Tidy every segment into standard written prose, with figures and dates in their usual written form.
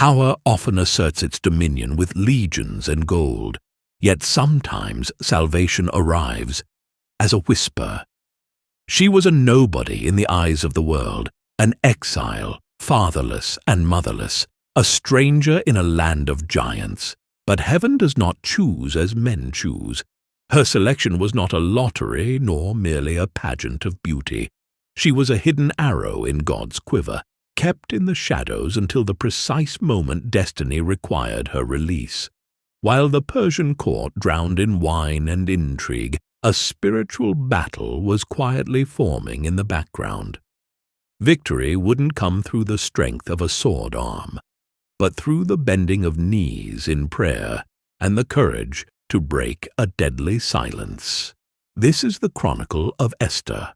Power often asserts its dominion with legions and gold, yet sometimes salvation arrives as a whisper. She was a nobody in the eyes of the world, an exile, fatherless and motherless, a stranger in a land of giants. But heaven does not choose as men choose. Her selection was not a lottery nor merely a pageant of beauty. She was a hidden arrow in God's quiver, kept in the shadows until the precise moment destiny required her release. While the Persian court drowned in wine and intrigue, a spiritual battle was quietly forming in the background. Victory wouldn't come through the strength of a sword arm, but through the bending of knees in prayer and the courage to break a deadly silence. This is the Chronicle of Esther.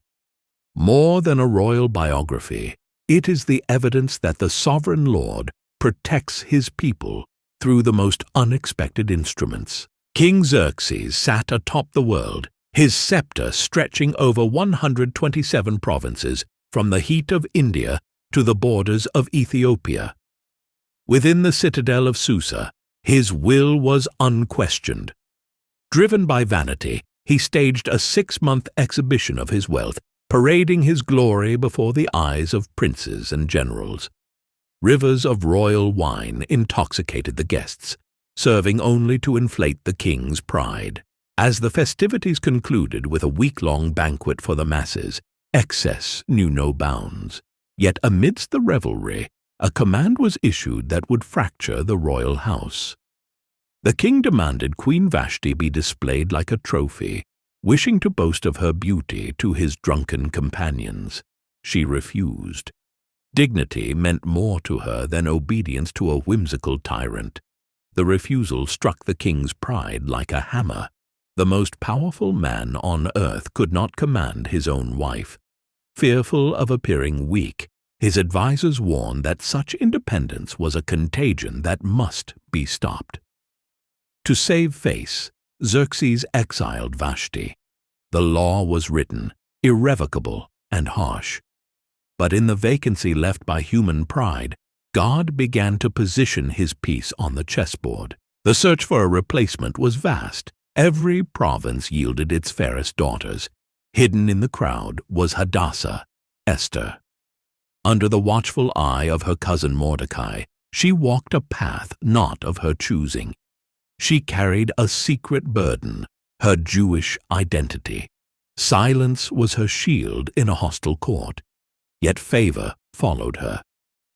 More than a royal biography, it is the evidence that the sovereign Lord protects his people through the most unexpected instruments. King Xerxes sat atop the world, his scepter stretching over 127 provinces from the heat of India to the borders of Ethiopia. Within the citadel of Susa, his will was unquestioned. Driven by vanity, he staged a 6-month exhibition of his wealth, parading his glory before the eyes of princes and generals. Rivers of royal wine intoxicated the guests, serving only to inflate the king's pride. As the festivities concluded with a week-long banquet for the masses, excess knew no bounds. Yet amidst the revelry, a command was issued that would fracture the royal house. The king demanded Queen Vashti be displayed like a trophy, wishing to boast of her beauty to his drunken companions. She refused. Dignity meant more to her than obedience to a whimsical tyrant. The refusal struck the king's pride like a hammer. The most powerful man on earth could not command his own wife. Fearful of appearing weak, his advisers warned that such independence was a contagion that must be stopped. To save face, Xerxes exiled Vashti. The law was written, irrevocable and harsh. But in the vacancy left by human pride, God began to position his piece on the chessboard. The search for a replacement was vast. Every province yielded its fairest daughters. Hidden in the crowd was Hadassah, Esther. Under the watchful eye of her cousin Mordecai, she walked a path not of her choosing. She carried a secret burden, her Jewish identity. Silence was her shield in a hostile court. Yet favor followed her.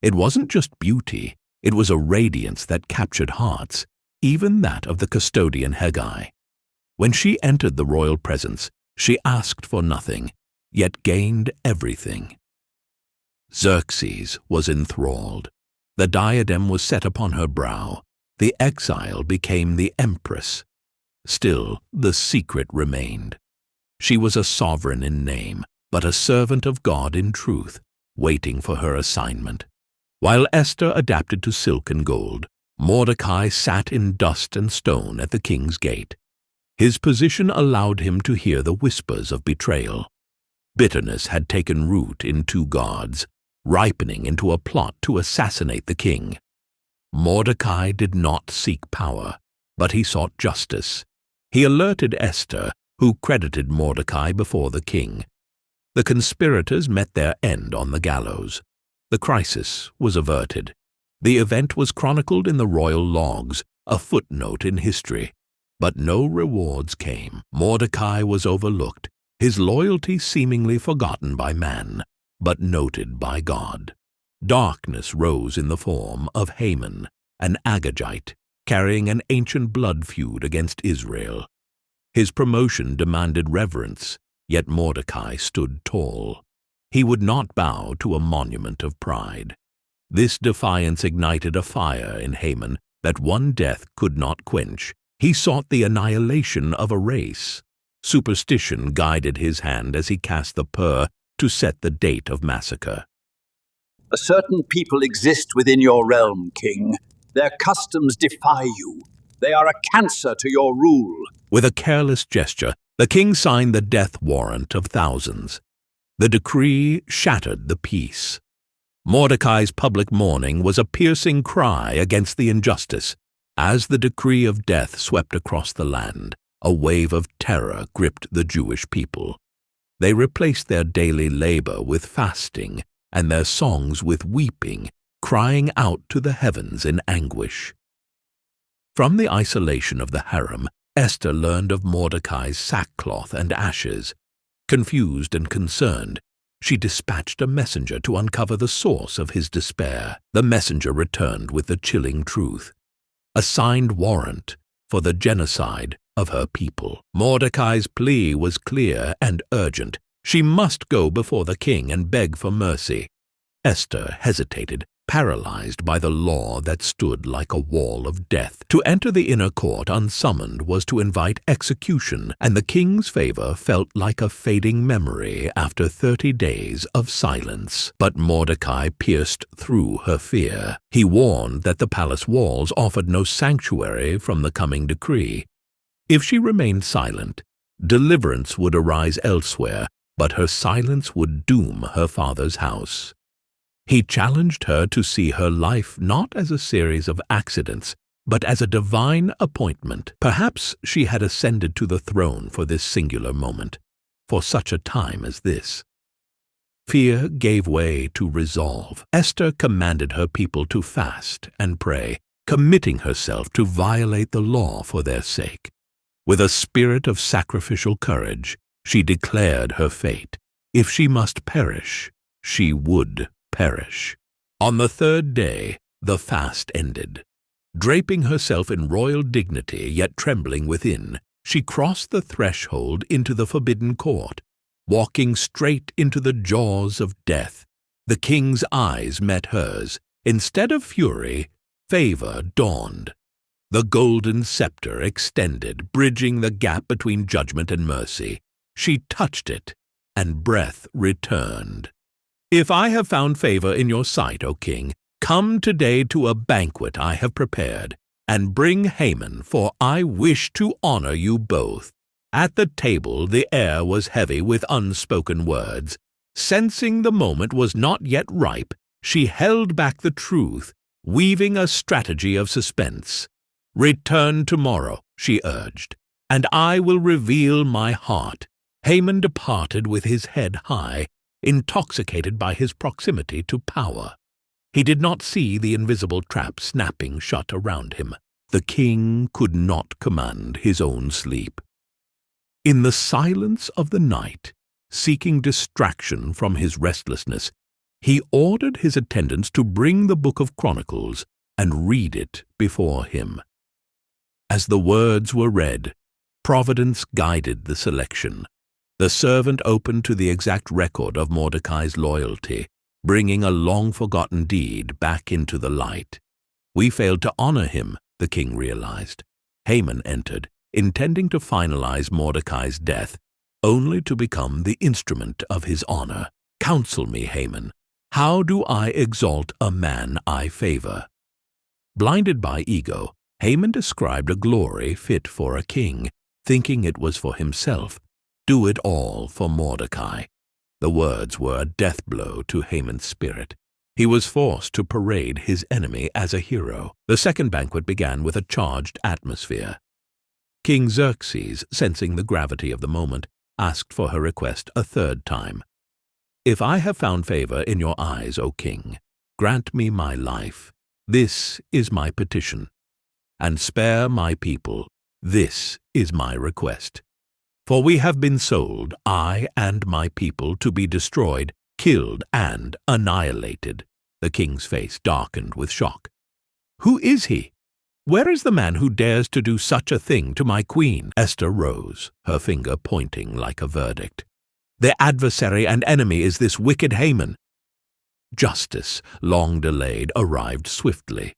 It wasn't just beauty, it was a radiance that captured hearts, even that of the custodian Haggai. When she entered the royal presence, she asked for nothing, yet gained everything. Xerxes was enthralled. The diadem was set upon her brow. The exile became the empress. Still, the secret remained. She was a sovereign in name, but a servant of God in truth, waiting for her assignment. While Esther adapted to silk and gold, Mordecai sat in dust and stone at the king's gate. His position allowed him to hear the whispers of betrayal. Bitterness had taken root in two guards, ripening into a plot to assassinate the king. Mordecai did not seek power, but he sought justice. He alerted Esther, who credited Mordecai before the king. The conspirators met their end on the gallows. The crisis was averted. The event was chronicled in the royal logs, a footnote in history. But no rewards came. Mordecai was overlooked, his loyalty seemingly forgotten by man, but noted by God. Darkness rose in the form of Haman, an Agagite, carrying an ancient blood feud against Israel. His promotion demanded reverence, yet Mordecai stood tall. He would not bow to a monument of pride. This defiance ignited a fire in Haman that one death could not quench. He sought the annihilation of a race. Superstition guided his hand as he cast the pur to set the date of massacre. A certain people exist within your realm, king. Their customs defy you. They are a cancer to your rule. With a careless gesture, the king signed the death warrant of thousands. The decree shattered the peace. Mordecai's public mourning was a piercing cry against the injustice. As the decree of death swept across the land, a wave of terror gripped the Jewish people. They replaced their daily labor with fasting and their songs with weeping, crying out to the heavens in anguish. From the isolation of the harem, Esther learned of Mordecai's sackcloth and ashes. Confused and concerned, she dispatched a messenger to uncover the source of his despair. The messenger returned with the chilling truth: a signed warrant for the genocide of her people. Mordecai's plea was clear and urgent. She must go before the king and beg for mercy. Esther hesitated, paralyzed by the law that stood like a wall of death. To enter the inner court unsummoned was to invite execution, and the king's favor felt like a fading memory after 30 days of silence. But Mordecai pierced through her fear. He warned that the palace walls offered no sanctuary from the coming decree. If she remained silent, deliverance would arise elsewhere, but her silence would doom her father's house. He challenged her to see her life not as a series of accidents, but as a divine appointment. Perhaps she had ascended to the throne for this singular moment, for such a time as this. Fear gave way to resolve. Esther commanded her people to fast and pray, committing herself to violate the law for their sake. With a spirit of sacrificial courage, she declared her fate. If she must perish, she would perish. On the 3rd day, the fast ended. Draping herself in royal dignity, yet trembling within, she crossed the threshold into the forbidden court, walking straight into the jaws of death. The king's eyes met hers. Instead of fury, favor dawned. The golden scepter extended, bridging the gap between judgment and mercy. She touched it, and breath returned. If I have found favor in your sight, O king, come today to a banquet I have prepared, and bring Haman, for I wish to honor you both. At the table the air was heavy with unspoken words. Sensing the moment was not yet ripe, she held back the truth, weaving a strategy of suspense. "Return tomorrow," she urged, "and I will reveal my heart." Haman departed with his head high, intoxicated by his proximity to power. He did not see the invisible trap snapping shut around him. The king could not command his own sleep. In the silence of the night, seeking distraction from his restlessness, he ordered his attendants to bring the Book of Chronicles and read it before him. As the words were read, providence guided the selection. The servant opened to the exact record of Mordecai's loyalty, bringing a long-forgotten deed back into the light. We failed to honor him, the king realized. Haman entered, intending to finalize Mordecai's death, only to become the instrument of his honor. "Counsel me, Haman. How do I exalt a man I favor?" Blinded by ego, Haman described a glory fit for a king, thinking it was for himself. "Do it all for Mordecai." The words were a death blow to Haman's spirit. He was forced to parade his enemy as a hero. The second banquet began with a charged atmosphere. King Xerxes, sensing the gravity of the moment, asked for her request a 3rd time. "If I have found favor in your eyes, O king, grant me my life. This is my petition. And spare my people. This is my request. For we have been sold, I and my people, to be destroyed, killed, and annihilated." The king's face darkened with shock. "Who is he? Where is the man who dares to do such a thing to my queen?" Esther rose, her finger pointing like a verdict. "The adversary and enemy is this wicked Haman." Justice, long delayed, arrived swiftly.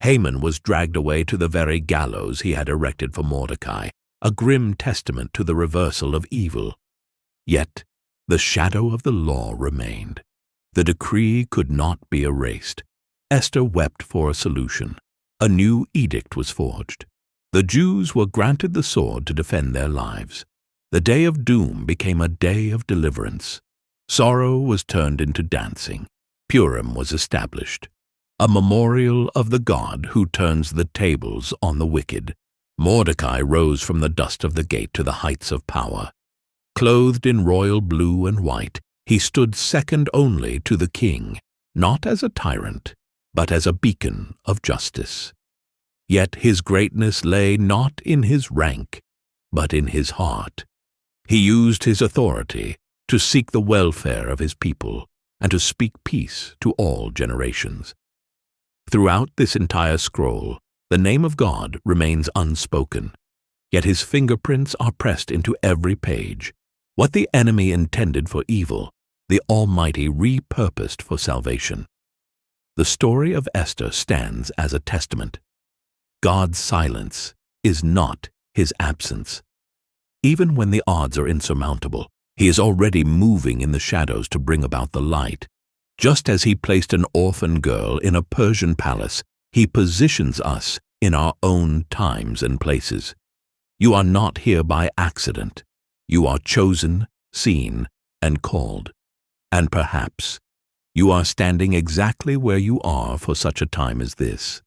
Haman was dragged away to the very gallows he had erected for Mordecai, a grim testament to the reversal of evil. Yet the shadow of the law remained. The decree could not be erased. Esther wept for a solution. A new edict was forged. The Jews were granted the sword to defend their lives. The day of doom became a day of deliverance. Sorrow was turned into dancing. Purim was established, a memorial of the God who turns the tables on the wicked. Mordecai rose from the dust of the gate to the heights of power. Clothed in royal blue and white, he stood second only to the king, not as a tyrant, but as a beacon of justice. Yet his greatness lay not in his rank, but in his heart. He used his authority to seek the welfare of his people and to speak peace to all generations. Throughout this entire scroll, the name of God remains unspoken, yet his fingerprints are pressed into every page. What the enemy intended for evil, the Almighty repurposed for salvation. The story of Esther stands as a testament. God's silence is not his absence. Even when the odds are insurmountable, he is already moving in the shadows to bring about the light. Just as he placed an orphan girl in a Persian palace, he positions us in our own times and places. You are not here by accident. You are chosen, seen, and called. And perhaps you are standing exactly where you are for such a time as this.